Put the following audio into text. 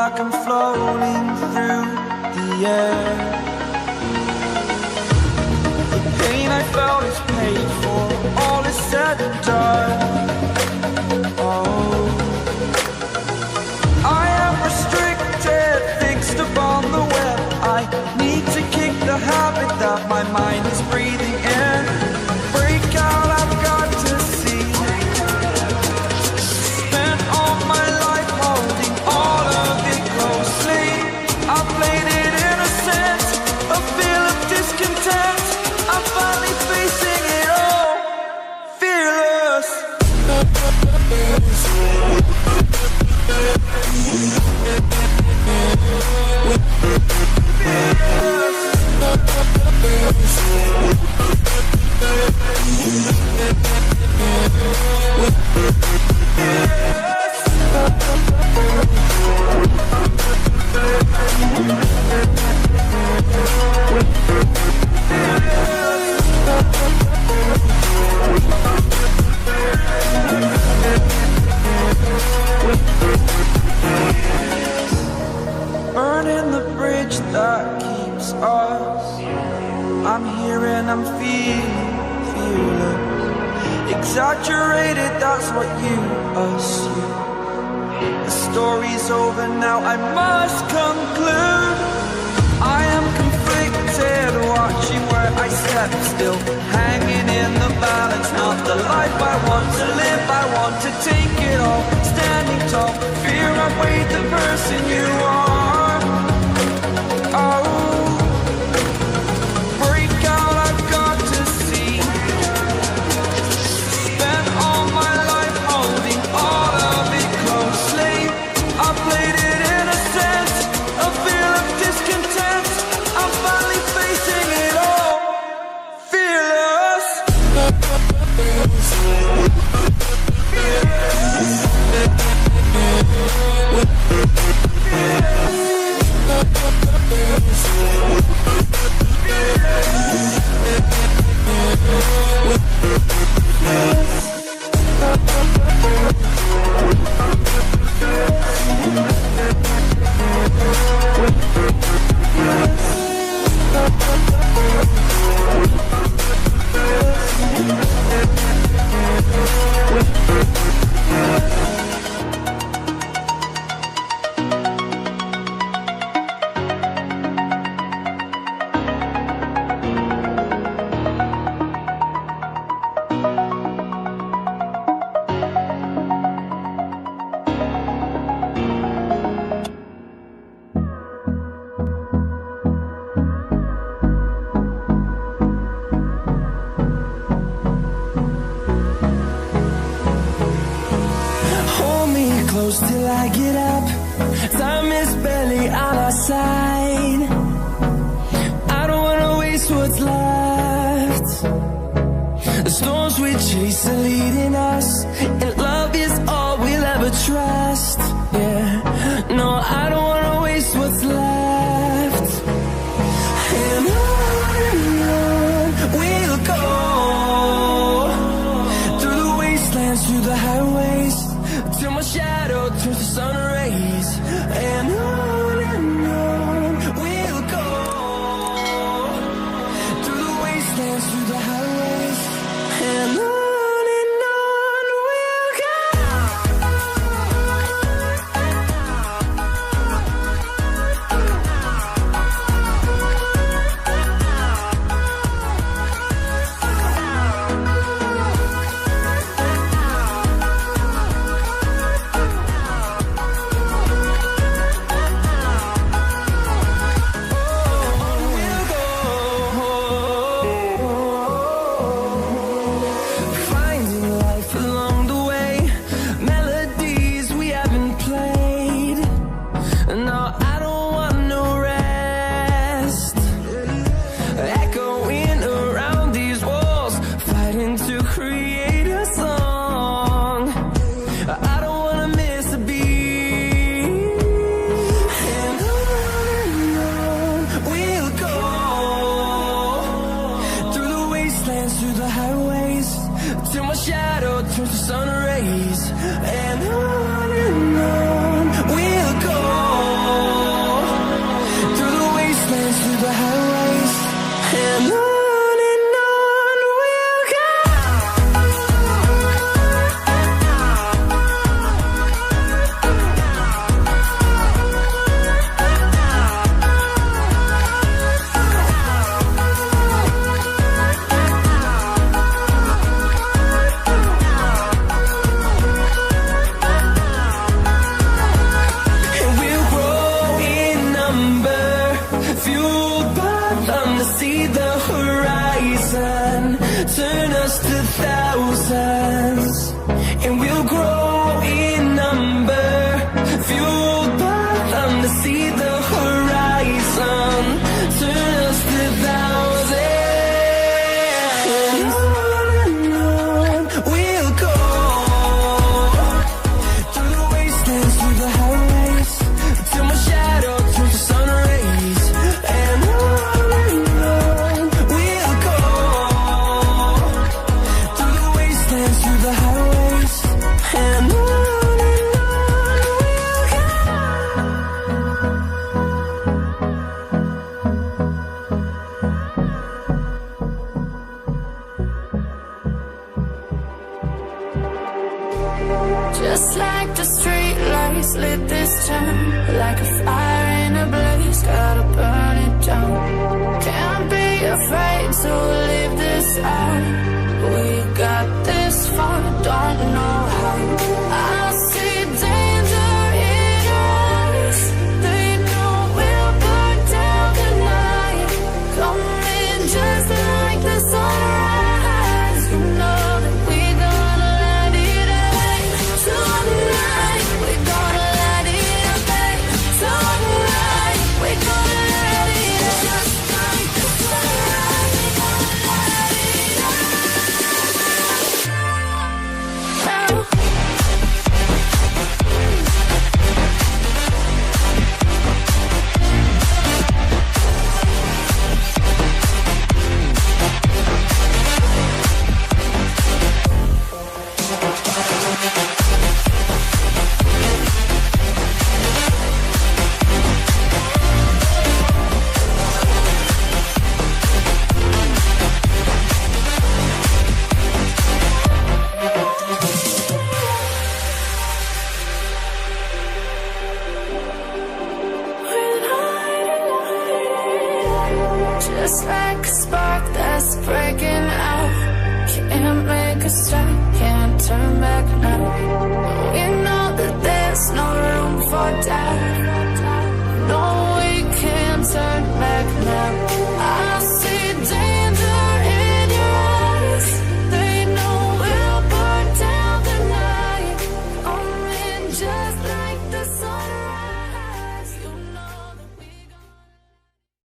like I'm floating through the air. The pain I felt is paid for, all is said and done. Oh, I am restricted, fixed upon the web. I need to kick the habit that my mind is breathing in. Break out, I've got to see. Spent all my life holding all of it closely. I played it innocent, a feel of discontent. I'm finally facing it all, fearless. Burning the bridge that keeps us. I'm here and I'm feeling fearless. Exaggerated, that's what you assume. The story's over now, I must conclude. I am conflicted, watching where I step still, hanging in the balance. Not the life I want to live, I want to take it all. Standing tall, fear I've weighed the person you are. Oh, break out, I've got to see. Spent all my life holding all of it closely. I played it innocent, a feel of discontent. I'm finally facing it all, fearless. Close till I get up. Time is barely on our side. I don't wanna waste what's left. The storms we chase are leading us, and love is all we'll ever trust. Yeah, no, I don't wanna waste what's left. And on we'll go, through the wastelands, through the highways, till my shadow turns to sun rays. And on we'll go, through the wastelands, through the highways. And on we'll go. turns to sun rays, and on we'll go. Just like the street lights lit this town, like a fire in a blaze, gotta burn it down. Can't be afraid to leave this out. We got this far, don't know how. I see danger in us. They know we'll burn down the night. Coming just like the sunrise. You know that we're gonna light it up tonight. We're gonna light it up tonight. We're gonna light it up just like the sunrise. We're gonna light it up now. Just like a spark that's breaking out. Can't make a stop, can't turn back now. We